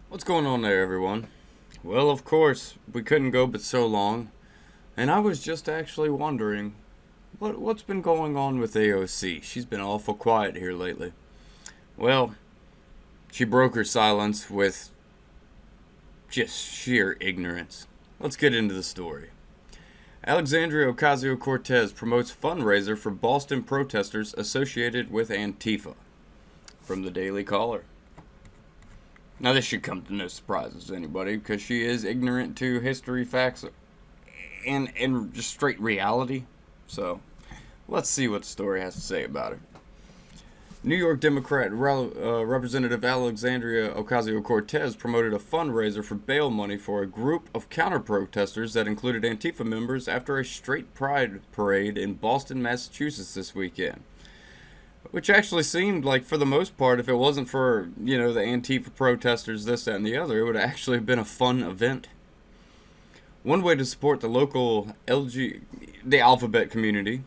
What's going on there, everyone? Well, of course, we couldn't go but so long, and I was just actually wondering what's been going on with AOC. She's been awful quiet here lately. Well, she broke her silence with just sheer ignorance. Let's get into the story. Alexandria Ocasio-Cortez promotes fundraiser for Boston protesters associated with Antifa. From the Daily Caller. Now, this should come to no surprises to anybody because she is ignorant to history, facts, and just straight reality. So, let's see what the story has to say about it. New York Democrat Representative Alexandria Ocasio-Cortez promoted a fundraiser for bail money for a group of counter-protesters that included Antifa members after a straight pride parade in Boston, Massachusetts this weekend. Which actually seemed like, for the most part, if it wasn't for, the Antifa protesters, this, that, and the other, it would have actually been a fun event. One way to support the local the alphabet community,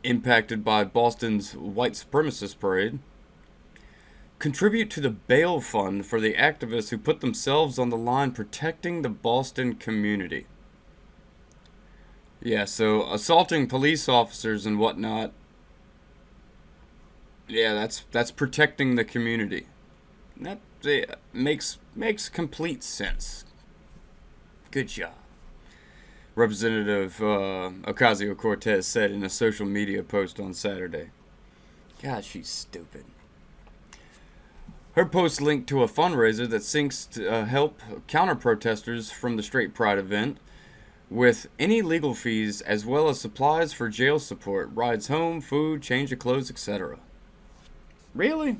impacted by Boston's white supremacist parade, contribute to the bail fund for the activists who put themselves on the line protecting the Boston community. Yeah, so assaulting police officers and whatnot, yeah, that's protecting the community. That makes complete sense. Good job. Representative Ocasio-Cortez said in a social media post on Saturday. God, she's stupid. Her post linked to a fundraiser that seeks to help counter-protesters from the Straight Pride event with any legal fees as well as supplies for jail support, rides home, food, change of clothes, etc. Really?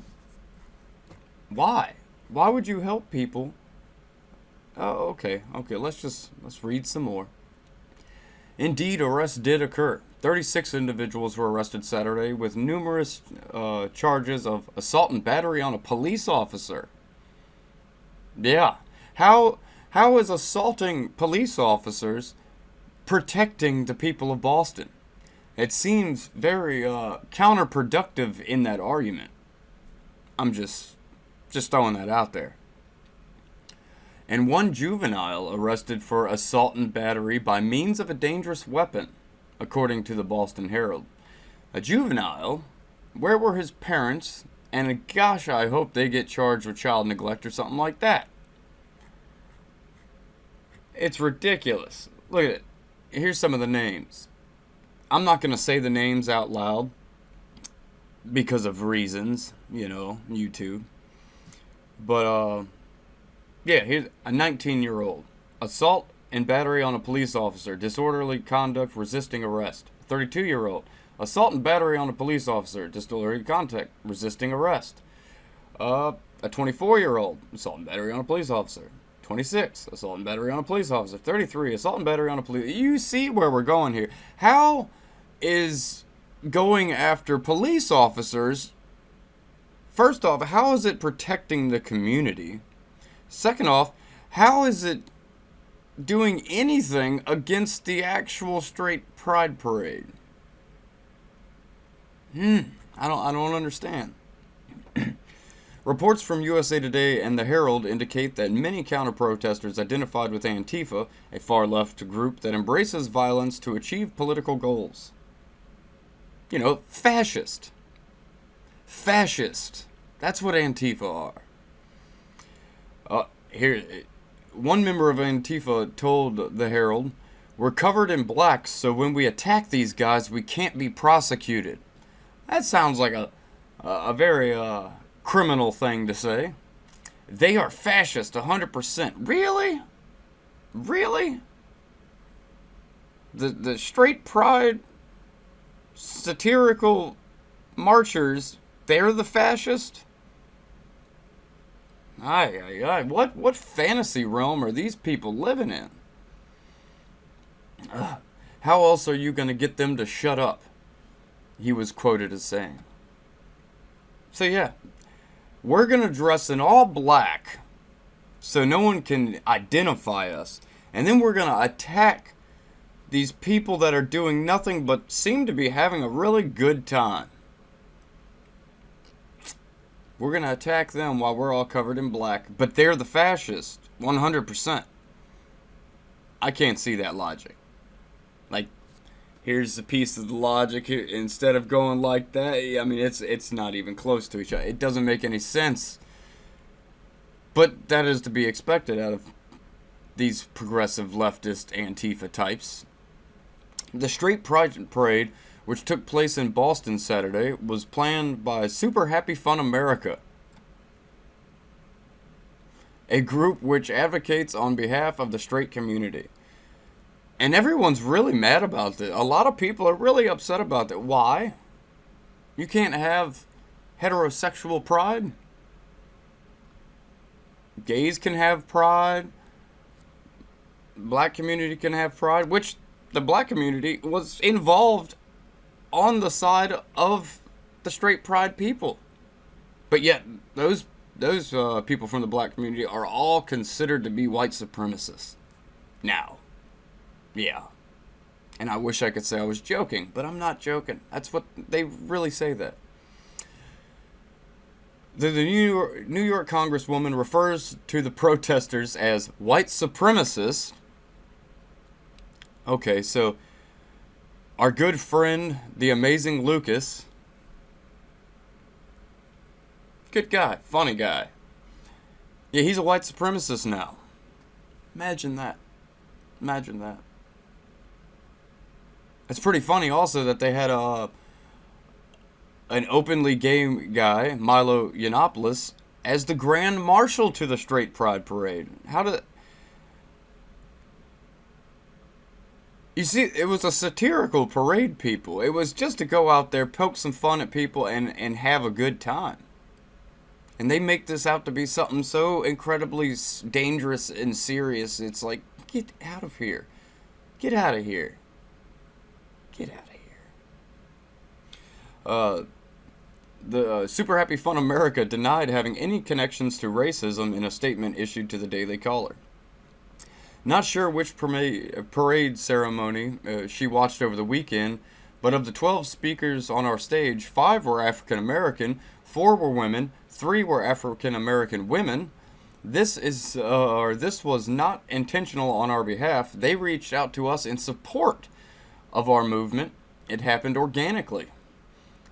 Why? Why would you help people? Oh, okay. Let's read some more. Indeed, arrests did occur. 36 individuals were arrested Saturday with numerous charges of assault and battery on a police officer. Yeah. How is assaulting police officers protecting the people of Boston? It seems very counterproductive in that argument. I'm just throwing that out there. And one juvenile arrested for assault and battery by means of a dangerous weapon, according to the Boston Herald. A juvenile? Where were his parents? And gosh, I hope they get charged with child neglect or something like that. It's ridiculous. Look at it. Here's some of the names. I'm not going to say the names out loud because of reasons, YouTube. But, yeah, here's a 19-year-old. Assault and battery on a police officer. Disorderly conduct resisting arrest. 32-year-old. Assault and battery on a police officer. Disorderly conduct resisting arrest. A 24-year-old. Assault and battery on a police officer. 26. Assault and battery on a police officer. 33. Assault and battery on a police... You see where we're going here. How is going after police officers... First off, how is it protecting the community? Second off, how is it doing anything against the actual straight pride parade? I don't understand. Reports from USA Today and the Herald indicate that many counter-protesters identified with Antifa, a far-left group that embraces violence to achieve political goals. Fascist. Fascist. That's what Antifa are. Here, one member of Antifa told the Herald, "We're covered in blacks, so when we attack these guys, we can't be prosecuted." That sounds like a very criminal thing to say. They are fascist 100%. Really? Really? The straight pride satirical marchers, they're the fascist? What fantasy realm are these people living in? How else are you going to get them to shut up? He was quoted as saying. So yeah, we're going to dress in all black so no one can identify us. And then we're going to attack these people that are doing nothing but seem to be having a really good time. We're going to attack them while we're all covered in black, but they're the fascists, 100%. I can't see that logic. Like, here's a piece of the logic here. Instead of going like that, I mean, it's not even close to each other. It doesn't make any sense. But that is to be expected out of these progressive leftist Antifa types. The Straight Pride Parade, which took place in Boston Saturday, was planned by Super Happy Fun America, a group which advocates on behalf of the straight community. And everyone's really mad about this. A lot of people are really upset about that. Why? You can't have heterosexual pride? Gays can have pride. Black community can have pride, which the black community was involved on the side of the straight pride people. But yet, those people from the black community are all considered to be white supremacists. Now, yeah. And I wish I could say I was joking, but I'm not joking. That's what they really say that. The New York Congresswoman refers to the protesters as white supremacists. Okay, so our good friend, the amazing Lucas, good guy, funny guy. Yeah, he's a white supremacist now. Imagine that. Imagine that. It's pretty funny also that they had an openly gay guy, Milo Yiannopoulos, as the Grand Marshal to the Straight Pride Parade. How did... You see, it was a satirical parade, people. It was just to go out there, poke some fun at people, and have a good time. And they make this out to be something so incredibly dangerous and serious. It's like, get out of here. Get out of here. Get out of here. The Super Happy Fun America denied having any connections to racism in a statement issued to the Daily Caller. Not sure which parade ceremony she watched over the weekend, but of the 12 speakers on our stage, 5 were African American, 4 were women, 3 were African American women. This was not intentional on our behalf. They reached out to us in support of our movement. It happened organically.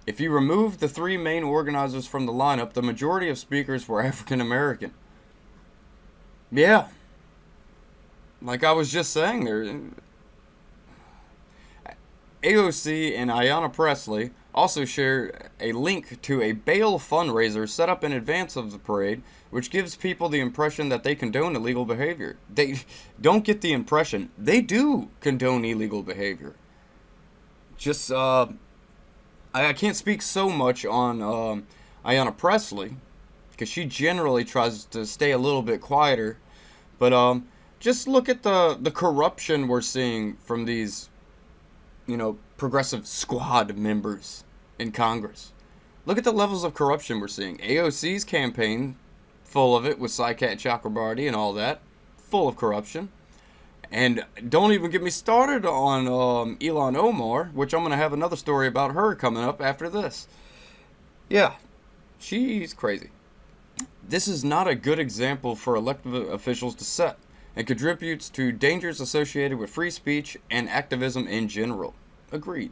If you remove the 3 main organizers from the lineup, the majority of speakers were African American. Yeah. Like I was just saying there, AOC and Ayanna Pressley also share a link to a bail fundraiser set up in advance of the parade, which gives people the impression that they condone illegal behavior. They don't get the impression. They do condone illegal behavior. Just, I can't speak so much on Ayanna Pressley, because she generally tries to stay a little bit quieter, but, just look at the corruption we're seeing from these, progressive squad members in Congress. Look at the levels of corruption we're seeing. AOC's campaign, full of it, with Saikat Chakrabarty and all that, full of corruption. And don't even get me started on Ilhan Omar, which I'm going to have another story about her coming up after this. Yeah, she's crazy. This is not a good example for elected officials to set, and contributes to dangers associated with free speech and activism in general. Agreed.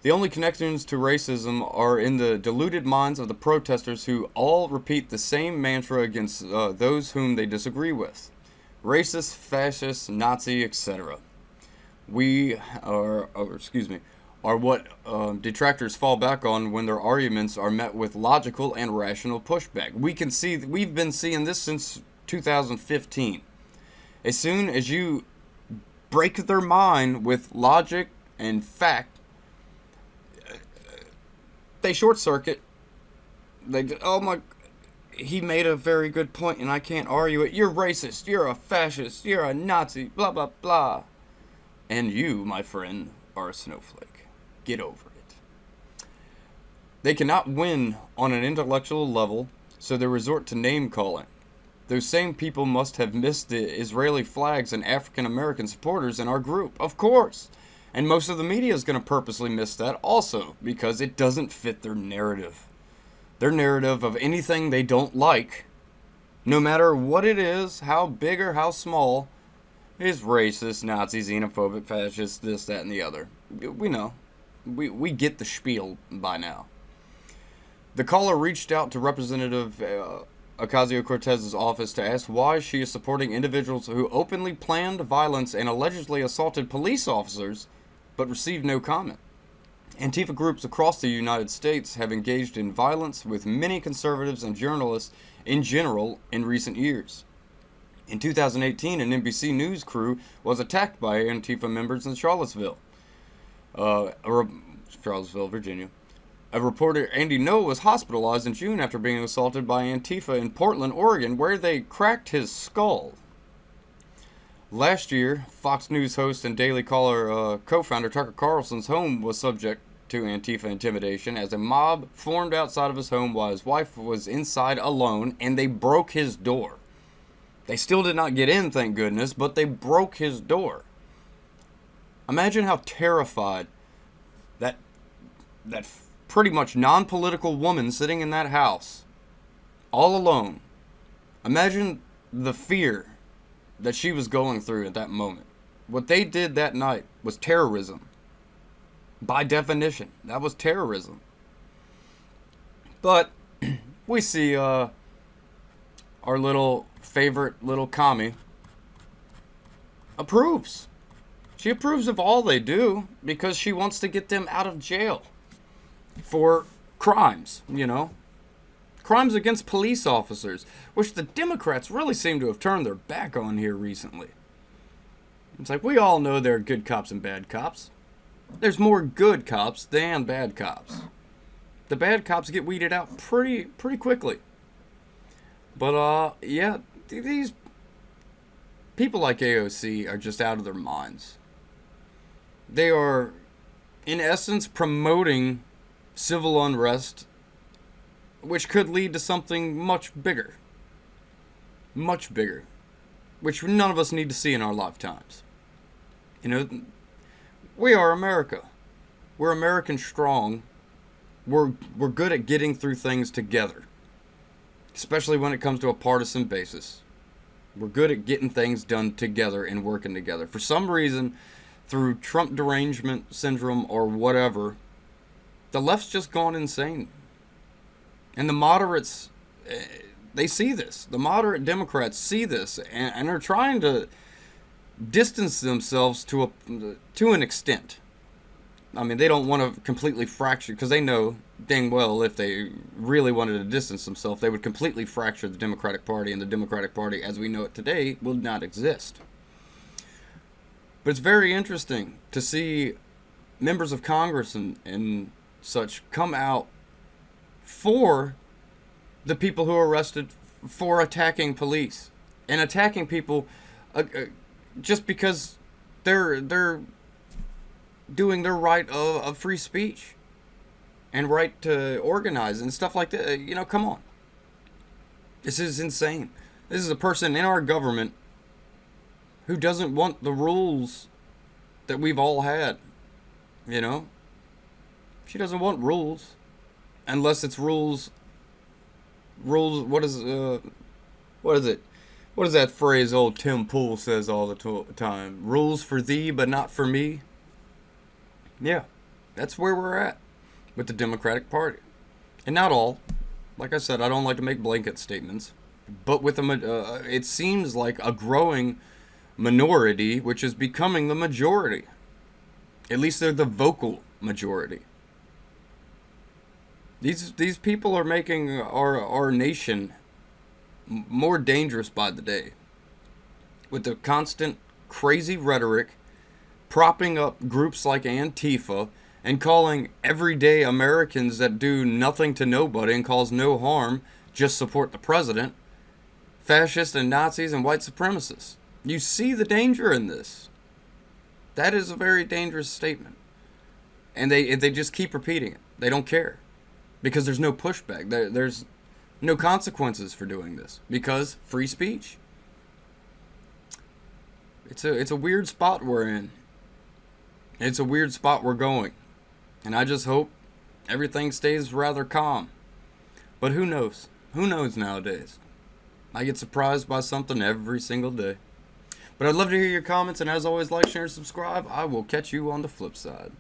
The only connections to racism are in the deluded minds of the protesters, who all repeat the same mantra against those whom they disagree with. Racist, fascist, Nazi, etc. Are what detractors fall back on when their arguments are met with logical and rational pushback. We've been seeing this since 2015. As soon as you break their mind with logic and fact, they short circuit. He made a very good point and I can't argue it. You're racist, you're a fascist, you're a Nazi, blah blah blah. And you, my friend, are a snowflake. Get over it. They cannot win on an intellectual level, so they resort to name calling. Those same people must have missed the Israeli flags and African American supporters in our group, of course. And most of the media is going to purposely miss that also, because it doesn't fit their narrative. their narrative of anything they don't like, no matter what it is, how big or how small, is racist, Nazi, xenophobic, fascist, this, that, and the other. We know. We get the spiel by now. The caller reached out to Representative Ocasio-Cortez's office to ask why she is supporting individuals who openly planned violence and allegedly assaulted police officers, but received no comment. Antifa groups across the United States have engaged in violence with many conservatives and journalists in general in recent years. In 2018, an NBC News crew was attacked by Antifa members in Charlottesville, Virginia. A reporter, Andy Ngo, was hospitalized in June after being assaulted by Antifa in Portland, Oregon, where they cracked his skull. Last year, Fox News host and Daily Caller co-founder Tucker Carlson's home was subject to Antifa intimidation as a mob formed outside of his home while his wife was inside alone, and they broke his door. They still did not get in, thank goodness, but they broke his door. Imagine how terrified that pretty much non-political woman sitting in that house, all alone. Imagine the fear that she was going through at that moment. What they did that night was terrorism. By definition, that was terrorism. But we see our little favorite little commie approves. She approves of all they do because she wants to get them out of jail for crimes, crimes against police officers, which the Democrats really seem to have turned their back on here recently. It's like, we all know there are good cops and bad cops. There's more good cops than bad cops. The bad cops get weeded out pretty quickly. But, yeah, these people like AOC are just out of their minds. They are, in essence, promoting civil unrest, which could lead to something much bigger, which none of us need to see in our lifetimes. We are America. We're American strong. We're good at getting through things together, especially when it comes to a partisan basis. We're good at getting things done together and working together. For some reason, through Trump derangement syndrome or whatever, the left's just gone insane. And the moderates, they see this. The moderate Democrats see this and are trying to distance themselves to an extent. I mean, they don't want to completely fracture, because they know dang well if they really wanted to distance themselves, they would completely fracture the Democratic Party, and the Democratic Party as we know it today will not exist. But it's very interesting to see members of Congress and such come out for the people who are arrested for attacking police and attacking people just because they're doing their right of free speech and right to organize and stuff like that. Come on. This is insane. This is a person in our government who doesn't want the rules that we've all had. She doesn't want rules unless it's rules. What is it? What is that phrase old Tim Pool says all the time? Rules for thee, but not for me. Yeah, that's where we're at with the Democratic Party. And not all. Like I said, I don't like to make blanket statements. But with it seems like a growing minority, which is becoming the majority. At least they're the vocal majority. These people are making our nation more dangerous by the day. With the constant crazy rhetoric, propping up groups like Antifa, and calling everyday Americans that do nothing to nobody and cause no harm, just support the president, fascists and Nazis and white supremacists. You see the danger in this. That is a very dangerous statement. And they just keep repeating it. They don't care. Because there's no pushback. There's no consequences for doing this. Because free speech. It's a weird spot we're in. It's a weird spot we're going. And I just hope everything stays rather calm. But who knows? Who knows nowadays? I get surprised by something every single day. But I'd love to hear your comments, and as always, like, share, and subscribe. I will catch you on the flip side.